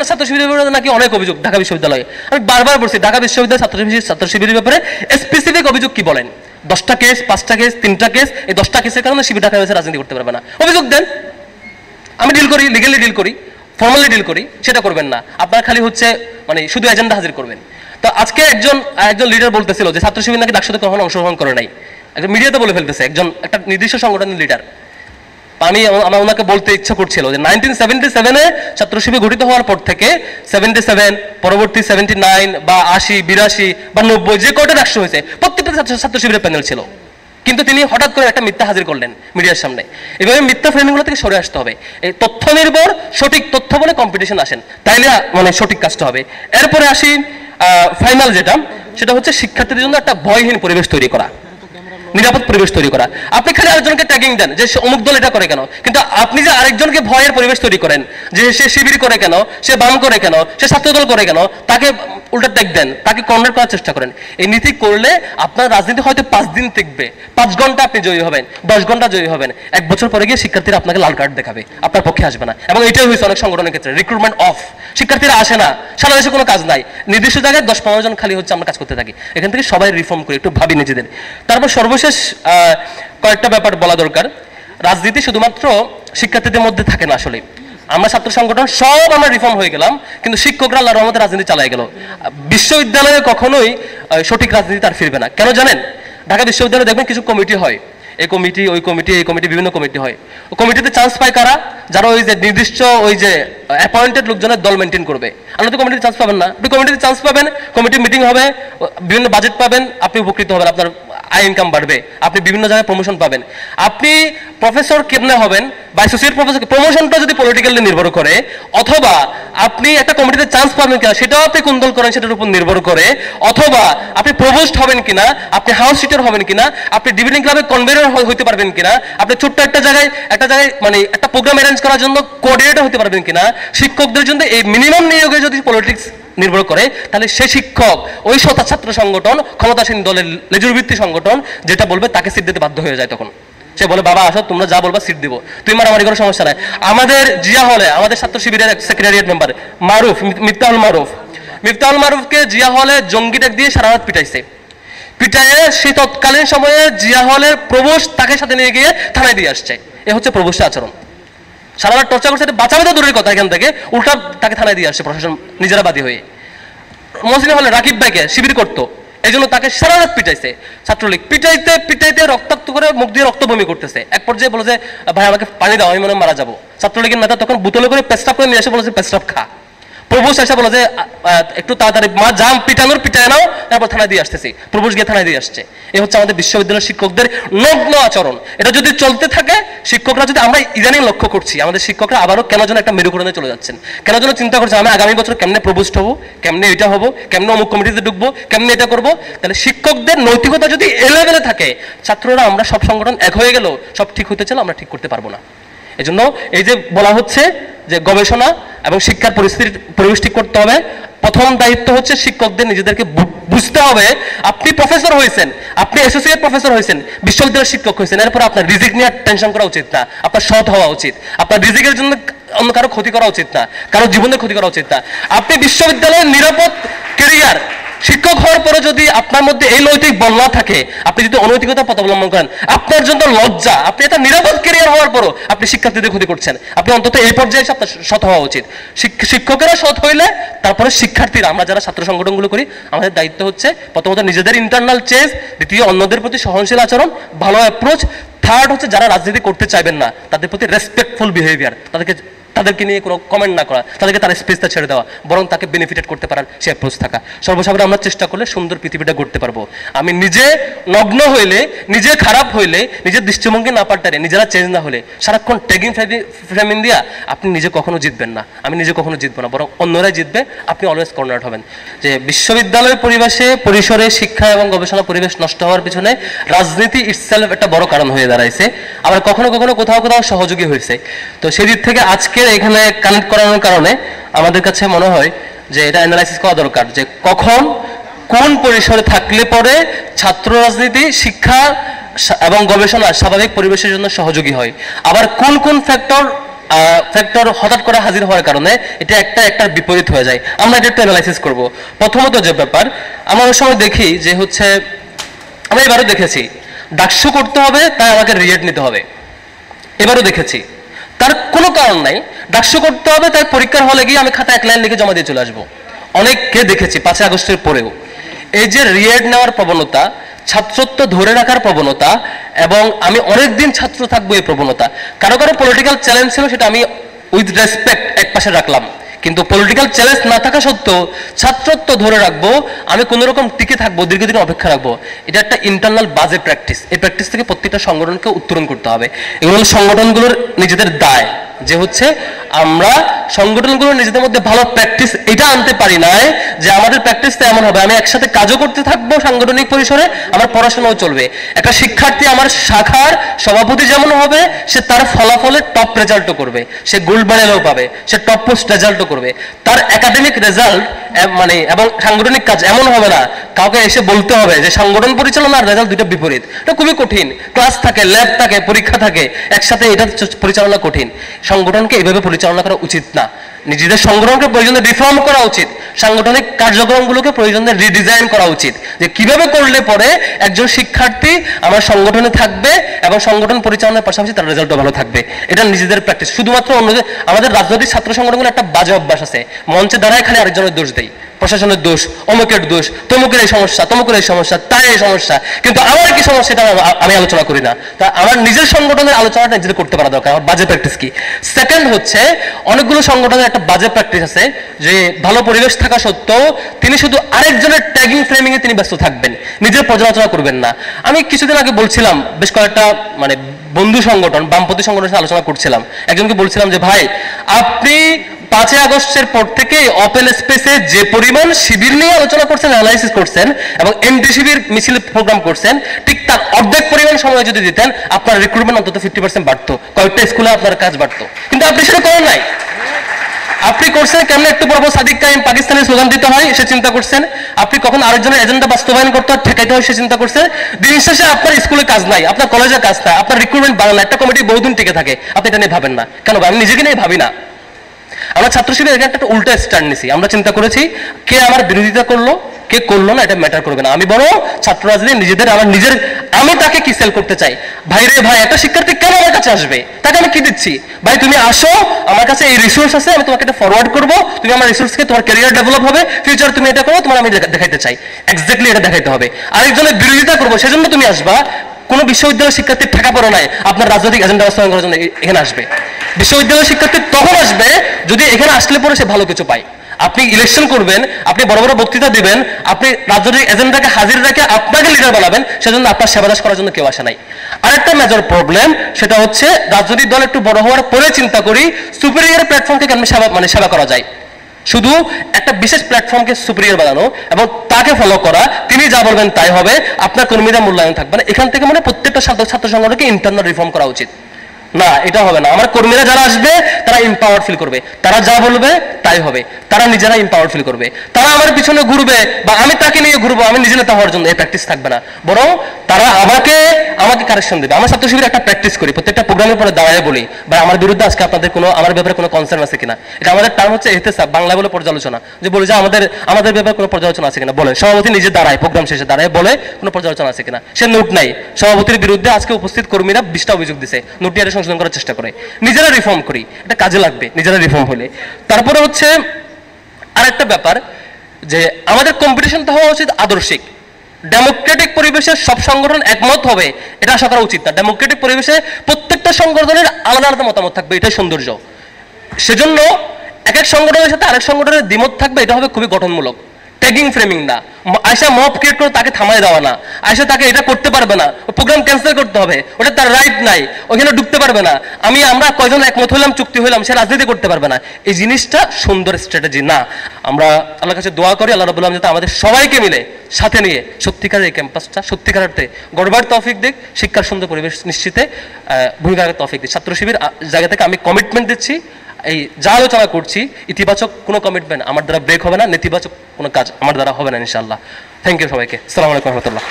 ছাত্র শিবিরের ব্যাপারে নাকি অনেক অভিযোগ ঢাকা বিশ্ববিদ্যালয়ে। আমি বারবার বলছি ঢাকা বিশ্ববিদ্যালয়ের ছাত্র শিবিরের ব্যাপারে স্পেসিফিক অভিযোগ কি বলেন। 10টা কেস, 5টা কেস, 3টা কেস, এই 10টা কেসের কারণে শিবির ঢাকা ইউনিভার্সিটি রাজনীতি করতে পারবে না। অভিযোগ দেন, আমি ডিল করি, লিগালি ডিল করি, ফর্মালি ডিল করি, সেটা করবেন না। আপনারা খালি হচ্ছে মানে শুধু এজেন্ডা হাজির করবেন। তো আজকে একজন লিডার বলতেছিল যে ছাত্র শিবির নাকি ডাকসুতে কখনো অংশগ্রহণ করে নাই, একজন মিডিয়াতে বলে ফেলতেছে, একটা নির্দিষ্ট সংগঠনের লিডার। আমার ওনাকে বলতে ইচ্ছা করছিল যে 1977-এ ছাত্র শিবির গঠিত হওয়ার পর থেকে 77, পরবর্তী 79 বা 80, 82 বা 90 যে কয়টা রাষ্ট্র হয়েছে প্রত্যেকটা ছাত্র শিবিরের প্যানেল ছিল। কিন্তু তিনি হঠাৎ করে একটা মিথ্যা হাজির করলেন মিডিয়ার সামনে। এভাবে মিথ্যা ফ্রেমিংগুলো থেকে সরে আসতে হবে। এই তথ্য নির্ভর সঠিক তথ্য বলে কম্পিটিশন আসেন, তাইলে মানে সঠিক কাজটা হবে। এরপরে আসি ফাইনাল যেটা, সেটা হচ্ছে শিক্ষার্থীদের জন্য একটা ভয়হীন পরিবেশ তৈরি করা, নিরাপদ পরিবেশ তৈরি করা। আপনি খালি আরেকজনকে ট্যাগিং দেন যে অমুক দল এটা করে কেন, কিন্তু আপনি যে আরেকজনকে ভয়ের পরিবেশ তৈরি করেন যে সে শিবির করে কেন, সে বাম করে কেন, সে ছাত্রদল করে কেন, তাকে উল্টা ট্যাগ দেন, তাকে কর্নার করার চেষ্টা করেন। এই নীতি করলে আপনার রাজনীতি হয়তো 5 দিন টিকবে, 5 ঘন্টা আপনি জয়ী হবেন, 10 ঘন্টা জয়ী হবেন, 1 বছর পরে গিয়ে শিক্ষার্থীরা আপনাকে লাল কার্ড দেখাবে, আপনার পক্ষে আসবে না। এবং এটাই হয়েছে অনেক সংগঠনের ক্ষেত্রে, রিক্রুটমেন্ট অফ, শিক্ষার্থীরা আসে না, সারা দেশে কোনো কাজ নাই, নির্দিষ্ট জায়গায় 10-15 জন খালি হচ্ছে আমরা কাজ করতে থাকি। এখান থেকে সবাই রিফর্ম করি, একটু ভাবি নিজেদের। তারপর সর্বশেষ কয়েকটা ব্যাপার বলা দরকার। রাজনীতি শুধুমাত্র শিক্ষার্থীদের মধ্যে থাকে না। আসলে আমরা ছাত্র সংগঠন সব আমরা রিফর্ম হয়ে গেলাম, কিন্তু শিক্ষকরা আল্লাহর রহমতে রাজনীতি চালাই গেল। বিশ্ববিদ্যালয়ে কখনোই সঠিক রাজনীতি তার ফিরবে না। কেন জানেন? ঢাকা বিশ্ববিদ্যালয়ে দেখবেন কিছু কমিটি হয়, এই কমিটি ওই কমিটি এই কমিটি, বিভিন্ন কমিটি হয়। কমিটিতে চান্স পায় কারা? যারা ওই যে নির্দিষ্ট ওই যে অ্যাপয়েন্টেড লোকজনের দল মেনটেন করবে। আপনি তো কমিটিতে চান্স পাবেন না। আপনি কমিটিতে চান্স পাবেন, কমিটি মিটিং হবে, বিভিন্ন বাজেট পাবেন, আপনি উপকৃত হবেন, আপনার আয় ইনকাম বাড়বে, আপনি বিভিন্ন জায়গায় প্রমোশন পাবেন। আপনি প্রফেসর কেমনে হবেন বা অ্যাসোসিয়েট প্রফেসর, প্রমোশনটা যদি পলিটিক্যালি নির্ভর করে, অথবা আপনি একটা কমিটিতে চান্স পাবেন কিনা সেটাও আপনি কোন দল করেন সেটার উপর নির্ভর করে, অথবা আপনি প্রভোস্ট হবেন কিনা, আপনি হাউস সিটার হবেন কিনা, আপনি ডিবেটিং ক্লাবে কনভেনর হইতে পারবেন কিনা, আপনি ছোট্ট একটা জায়গায় মানে একটা প্রোগ্রাম অ্যারেঞ্জ করার জন্য কোঅর্ডিনেটর হতে পারবেন কিনা। শিক্ষকদের জন্য এই মিনিমাম নিয়োগে যদি পলিটিক্স নির্ভর করে, তাহলে সে শিক্ষক ওই ছাত্র সংগঠন, ক্ষমতাসীন দলের লেজুরভিত্তিক সংগঠন যেটা বলবে তাকে সিট দিতে বাধ্য হয়ে যায়। তখন সে বলে বাবা আসো, তোমরা যা বলবা সিট দিব, তুই মারামারি কোনো সমস্যা নাই। আমাদের জিয়া হলে আমাদের ছাত্র শিবিরের সেক্রেটারিয়েট মেম্বার মারুফ, মিফতাহুল মারুফকে জিয়া হলে জঙ্গি ট্যাগ দিয়ে সারা রাত পিটাইছে। পিটাইয়ে সে তৎকালীন সময়ে জিয়া হলের প্রবোস্ট তাকে সাথে নিয়ে গিয়ে থানায় দিয়ে আসছে। এ হচ্ছে প্রবোস্টের আচরণ। সারা রাত টর্চার করছে, বাঁচাবে তো দূরের কথা, এখান থেকে উল্টা তাকে থানায় দিয়ে আসছে প্রশাসন নিজেরা বাদী হয়ে। মহসিন হলে রাকিব ভাইকে শিবির করতো, এই জন্য তাকে সারা রাত পিটাইছে ছাত্রলীগ। পিটাইতে পিটাইতে রক্তাক্ত করে মুখ দিয়ে রক্ত বমি করতেছে। এক পর্যায়ে বলে যে ভাই আমাকে পানি দাও, আমি মনে মারা যাবো। ছাত্রলীগের নেতা তখন বোতলে করে পেস্টাপ করে নিয়ে এসে বলেছে পেস্টাপ খা। প্রভোস এসে বলে যে একটু তাড়াতাড়ি মা জাম পিটানোর পিটায় নাও, তারপর থানায় দিয়ে আসতেছি। প্রভোস গিয়ে থানায় দিয়ে আসছে। এ হচ্ছে আমাদের বিশ্ববিদ্যালয়ের শিক্ষকদের নগ্ন আচরণ। এটা যদি চলতে থাকে, শিক্ষকরা যদি, আমরা ইদানিং লক্ষ্য করছি আমাদের শিক্ষকরা আবারও কেন যেন একটা মেরুকরণে চলে যাচ্ছেন, কেন যেন চিন্তা করছে আমি আগামী বছর কেমনে প্রভোস্ট হবো, কেমনে এটা হবো, কেমনে অমুক কমিটিতে ঢুকবো, কেমনে এটা করবো। তাহলে শিক্ষকদের নৈতিকতা যদি এ লেভেলে থাকে, ছাত্ররা আমরা সব সংগঠন এক হয়ে গেল সব ঠিক হতে চাইলে আমরা ঠিক করতে পারবো না। এজন্য এই যে বলা হচ্ছে যে গবেষণা এবং শিক্ষার পরিবেশ ঠিক করতে হবে, প্রথম দায়িত্ব হচ্ছে শিক্ষকদের নিজেদেরকে বুঝতে হবে আপনি প্রফেসর হয়েছেন, আপনি অ্যাসোসিয়েট প্রফেসর হয়েছেন, বিশ্ববিদ্যালয়ের শিক্ষক হয়েছেন, এরপর আপনার রিজিক নিয়ে টেনশন করা উচিত না, আপনার সৎ হওয়া উচিত, আপনার রিজিকের জন্য অন্য কারো ক্ষতি করা উচিত না, কারো জীবনের ক্ষতি করা উচিত না। আপনি বিশ্ববিদ্যালয়ের নিরাপদ ক্যারিয়ার, শিক্ষক হওয়ার পরে যদি আপনার মধ্যে এই নৈতিক বল না থাকে, আপনি যদি অনৈতিকতা পথ অবলম্বন করেন, আপনার জন্য লজ্জা। আপনি একটা নিরাপদ ক্যারিয়ার হওয়ার পরও আপনি শিক্ষার্থীদের ক্ষতি করছেন। আপনি অন্তত এই পর্যায়ে এসে আপনার সৎ হওয়া উচিত। শিক্ষকেরা সৎ হইলে তারপরে শিক্ষার্থীরা, আমরা যারা ছাত্র সংগঠনগুলো করি, আমাদের দায়িত্ব হচ্ছে প্রথমত নিজেদের ইন্টারনাল চেঞ্জ, দ্বিতীয় অন্যদের প্রতি সহনশীল আচরণ, ভালো অ্যাপ্রোচ, থার্ড হচ্ছে যারা রাজনীতি করতে চাইবেন না তাদের প্রতি রেসপেক্টফুল বিহেভিয়ার, তাদেরকে নিয়ে কোনো কমেন্ট না করা, তাদেরকে তার স্পেসটা ছেড়ে দেওয়া, বরং তাকে বেনিফিটেড করতে পারার সে অ্যাপ্রোচ থাকা। সর্বসাধারণ আমরা চেষ্টা করলে সুন্দর পৃথিবীটা গড়তে পারবো। আমি নিজে নগ্ন হইলে, নিজে খারাপ হইলে, নিজের দৃষ্টিভঙ্গি না পাল্টারে, নিজেরা চেঞ্জ না হলে, সারাক্ষণ ট্যাগিং ফ্রেমিং দিয়া আপনি নিজে কখনো জিতবেন না, আমি নিজে কখনো জিতবো না, বরং অন্যরাই জিতবে। আপনি অলওয়েজ কর্নার হবেন। যে বিশ্ববিদ্যালয়ের পরিসরে শিক্ষা এবং গবেষণা পরিবেশ নষ্ট হওয়ার পিছনে রাজনীতি ইটসেলফ একটা বড় কারণ হয়ে দাঁড়াইছে। আবার কখনো কখনো কোথাও কোথাও সহযোগী হয়েছে। তো সেদিক থেকে আজকে এখানে কানেক্ট করানোর কারণে আমাদের কাছে মনে হয় যে এটা অ্যানালাইসিস করা দরকার যে কখন কোন পরিসরে থাকলে পরে ছাত্র রাজনীতি শিক্ষা এবং গবেষণা স্বাভাবিক পরিবেশের জন্য সহযোগী হয়, আবার কোন কোন ফ্যাক্টর ফ্যাক্টর হঠাৎ করে হাজির হওয়ার কারণে এটা একটা বিপরীত হয়ে যায়। আমরা এটা একটু অ্যানালাইসিস করব। প্রথমত যে ব্যাপার, আমরা অনেক সময় দেখি যে হচ্ছে, আমরা এবারও দেখেছি ডাকসু করতে হবে তাই আমাকে রিয়েট নিতে হবে, এবারও দেখেছি তার কোনো কারণ নাই, ডাকসু করতে হবে তাই পরীক্ষার হলে গিয়ে আমি খাতা 1 লাইন লিখে জমা দিয়ে চলে আসবো। অনেককে দেখেছি 5 আগস্টের পরেও এই যে রিয়েট নেওয়ার প্রবণতা, ছাত্রত্ব ধরে রাখার প্রবণতা, এবং আমি অনেকদিন ছাত্র থাকবো এই প্রবণতা। কারো কারো পলিটিক্যাল চ্যালেঞ্জ ছিল, সেটা আমি উইথ রেসপেক্ট এক পাশে রাখলাম, কিন্তু পলিটিক্যাল চ্যালেঞ্জ না থাকা সত্ত্বেও ছাত্রত্ব ধরে রাখবো, আমি কোনো রকম টিকে থাকবো, দীর্ঘদিন অপেক্ষা রাখবো, এটা একটা ইন্টারনাল বাজে প্র্যাকটিস। এই প্র্যাকটিস থেকে প্রত্যেকটা সংগঠনকে উত্তরণ করতে হবে। এগুলো সংগঠনগুলোর নিজেদের দায়, যে হচ্ছে আমরা সংগঠনগুলো নিজেদের মধ্যে ভালো প্র্যাকটিস এটা আনতে পারি না যে আমাদের প্র্যাকটিসটা এমন হবে আমি একসাথে কাজও করতে থাকবো সাংগঠনিক পরিসরে, আমার পড়াশোনাও চলবে। একটা শিক্ষার্থী আমার শাখার সভাপতি যেমন হবে, সে তার ফলাফলে টপ রেজাল্টও করবে, সে গোল্ড মেডেলও পাবে, সে টপ পোস্ট রেজাল্টও করবে। তার একাডেমিক রেজাল্ট মানে এবং সাংগঠনিক কাজ এমন হবে না কাউকে এসে বলতে হবে যে সংগঠন পরিচালনা আর রেজাল্ট দুটো বিপরীত। এটা খুবই কঠিন, ক্লাস থাকে, ল্যাব থাকে, পরীক্ষা থাকে, একসাথে এটা পরিচালনা কঠিন। সংগঠনকে এইভাবে পরিচালনা করা উচিত না। নিজেদের সংগঠনকে প্রয়োজনে রিফর্ম করা উচিত, সাংগঠনিক কার্যক্রমগুলোকে প্রয়োজনে রিডিজাইন করা উচিত, যে কিভাবে করলে পরে একজন শিক্ষার্থী আমার সংগঠনে থাকবে এবং সংগঠন পরিচালনার পাশাপাশি তার রেজাল্টও ভালো থাকবে। এটা নিজেদের প্র্যাকটিস। শুধুমাত্র অন্যদের, আমাদের রাজনৈতিক ছাত্র সংগঠনগুলো একটা বাজে অভ্যাস আছে, মঞ্চে দাঁড়ায় খালি আরেকজনের দোষ দেয়, প্রশাসনের দোষ, অমুকের দোষ, তমুকের এই সমস্যা, তমুকের এই সমস্যা, তাই এই সমস্যা, কিন্তু আমার কি সমস্যা এটা আমি আলোচনা করি না। তা আমার নিজের সংগঠনের আলোচনাটা নিজেদের করতে পারা দরকার। আমার বাজে প্র্যাকটিস কি? সেকেন্ড হচ্ছে, অনেকগুলো সংগঠনের একটা বাজে প্র্যাকটিস আছে যে ভালো পরিবেশ থাকা সত্ত্বেও তিনি শুধু আরেকজনের ট্যাগিং ফ্রেমিং এ তিনি ব্যস্ত থাকবেন, নিজের পর্যালোচনা করবেন না। আমি কিছুদিন আগে বলছিলাম, বেশ কয়েকটা মানে বন্ধু সংগঠন, বামপন্থী সংগঠনের সাথে আলোচনা করছিলাম, একজনকে বলছিলাম যে ভাই আপনি 5 আগস্টের পর থেকে ওপেন স্পেসে যে পরিমাণ শিবির নিয়ে আলোচনা করছেন, অ্যানালাইসিস করছেন এবং এমডি শিবির মিছিল প্রোগ্রাম করছেন, ঠিক তার অর্ধেক পরিমাণ সময় যদি দিতেন আপনার রিক্রুটমেন্ট অন্তত 50% বাড়তো, কয়েকটা স্কুলে আপনার কাজ বাড়তো। কিন্তু আপনি সেটা করেন নাই। আপনি করছেন কেমন একটু বড় সাদিক কায়েম পাকিস্তানি স্লোগান দিতে হয় সে চিন্তা করছেন, আপনি কখন আরেকজনের এজেন্ডা বাস্তবায়ন করতে হয় ঠেকাইতে হয় সে চিন্তা করছেন। দিন শেষে আপনার স্কুলে কাজ নাই, আপনার কলেজে কাজ নাই, আপনার রিক্রুটমেন্ট বাড়ে না, একটা কমিটি বহুদিন টিকে থাকে, আপনি এটা নিয়ে ভাবেন না কেন? আমি নিজেকে নিয়ে ভাবি না। আমরা ছাত্র শিবির এখানে একটা উল্টা স্ট্যান্ড নিছি। আমরা চিন্তা করেছি কে আমার বিরোধিতা করলো কে করলো না এটা ম্যাটার করবে না, আমি বড় ছাত্র রাজনীতি নিজেদের, আমার নিজের, আমি তাকে কি সেল করতে চাই। ভাই রে ভাই, একটা শিক্ষার্থী কেন আমার কাছে আসবে, তাকে আমি কি দিচ্ছি? ভাই তুমি আসো, আমার কাছে এই রিসোর্স আছে, আমি তোমাকে এটা ফরওয়ার্ড করবো, তুমি আমার রিসোর্সকে, তোমার ক্যারিয়ার ডেভেলপ হবে, ফিউচার তুমি এটা করো, তোমার আমি দেখাইতে চাই, এক্স্যাক্টলি এটা দেখাইতে হবে। আরেকজনের বিরোধিতা করবো সেজন্য তুমি আসবা। কোন বিশ্ববিদ্যালয়ের শিক্ষার্থীর ঠেকা পড়ো নাই আপনার রাজনৈতিক এজেন্ডা বাস্তবায়ন করার জন্য এখানে আসবে। বিশ্ববিদ্যালয়ের শিক্ষার্থী তখন আসবে যদি এখানে আসলে পরে সে ভালো কিছু পায়। আপনি ইলেকশন করবেন, আপনি বড় বড় বক্তৃতা দিবেন, আপনি রাজনৈতিক এজেন্ডাকে হাজির রেখে আপনাকে লিডার বানাবেন, সেজন্য আপনার সেবাদাস করার জন্য কেউ আসে নাই। আরেকটা মেজর প্রবলেম, সেটা হচ্ছে রাজনৈতিক দল একটু বড় হওয়ার পরে চিন্তা করি সুপিরিয়র প্ল্যাটফর্মকে কেমন সেবা করা যায়। শুধু একটা বিশেষ প্ল্যাটফর্মকে সুপিরিয়র বানানো এবং তাকে ফলো করা, তিনি যা বলবেন তাই হবে, আপনার কর্মীরা মূল্যায়ন থাকবে না। এখান থেকে মানে প্রত্যেকটা ছাত্র সংগঠনকে ইন্টারনাল রিফর্ম করা উচিত। না, এটা হবে না। আমার কর্মীরা যারা আসবে তারা এম্পাওয়ার্ড ফিল করবে, তারা যা বলবে তাই হবে, তারা নিজেরা এম্পাওয়ার্ড ফিল করবে। তারা আমার পিছনে ঘুরবে বা আমি তাকে নিয়ে ঘুরবো, আমি নিজে নেতা হওয়ার জন্য এই প্র্যাকটিস থাকবে না, বরং তারা আমাকে কারেকশন দেবে। আমার ছাত্র শিবির একটা প্র্যাকটিস করি, প্রত্যেকটা প্রোগ্রামের পরে দাঁড়ায় বলি ভাই আমার বিরুদ্ধে আজকে আপনাদের কোনো, আমার ব্যাপারে কোনো কনসার্ন আছে কিনা। এটা আমাদের টার্ম হচ্ছে ইহতেসাব, বাংলা বলে পর্যালোচনা, যে বলি যে আমাদের ব্যাপারে কোনো পর্যালোচনা আছে কিনা বলেন। সভাপতি নিজে দাঁড়ায়, প্রোগ্রাম শেষে দাঁড়ায় বলে কোনো পর্যালোচনা আছে কিনা। সে নোট নাই, সভাপতির বিরুদ্ধে আজকে উপস্থিত কর্মীরা 20টা অভিযোগ দিছে, নোটটি আরে সংশোধন করার চেষ্টা করে। নিজেরা রিফর্ম করি, এটা কাজে লাগবে নিজেরা রিফর্ম হলে। তারপরে হচ্ছে আরেকটা ব্যাপার, যে আমাদের কম্পিটিশনটা হওয়া উচিত আদর্শিক। ডেমোক্রেটিক পরিবেশে সব সংগঠন একমত হবে এটা আশা করা উচিত না। ডেমোক্রেটিক পরিবেশে প্রত্যেকটা সংগঠনের আলাদা আলাদা মতামত থাকবে, এটাই সৌন্দর্য। সেজন্য এক এক সংগঠনের সাথে আরেক সংগঠনের দ্বিমত থাকবে, এটা হবে খুবই গঠনমূলক। ট্যাগিং ফ্রেমিং না, আয়সা মব ক্রিয়েট করে তাকে থামায় দেওয়া না, আয়সা তাকে এটা করতে পারবে না, প্রোগ্রাম ক্যান্সেল করতে হবে, ওটা তার রাইট নাই, ওখানে ঢুকতে পারবে না, আমরা কয়জন একমত হলাম, চুক্তি হলাম, সে রাজনীতি করতে পারবে না। এই জিনিসটা সুন্দর স্ট্র্যাটেজি না। আমরা আল্লাহর কাছে দোয়া করি আল্লাহ রাব্বুল আলামিন যাতে আমাদের সবাইকে মিলে সাথে নিয়ে সত্যিকারের এই ক্যাম্পাসটা সত্যিকার অর্থে গড়বার তৌফিক দিক, শিক্ষার সুন্দর পরিবেশ নিশ্চিতে ভূমিকা রাখার তৌফিক দিক। ছাত্র শিবির জায়গা থেকে আমি কমিটমেন্ট দিচ্ছি, এই যা আলোচনা করছি ইতিবাচক কোনো কমিটমেন্ট আমার দ্বারা ব্রেক হবে না, নেতিবাচক কোনো কাজ আমার দ্বারা হবে না ইনশাআল্লাহ। থ্যাংক ইউ সবাইকে। আসসালামু আলাইকুম ওয়া রাহমাতুল্লাহ।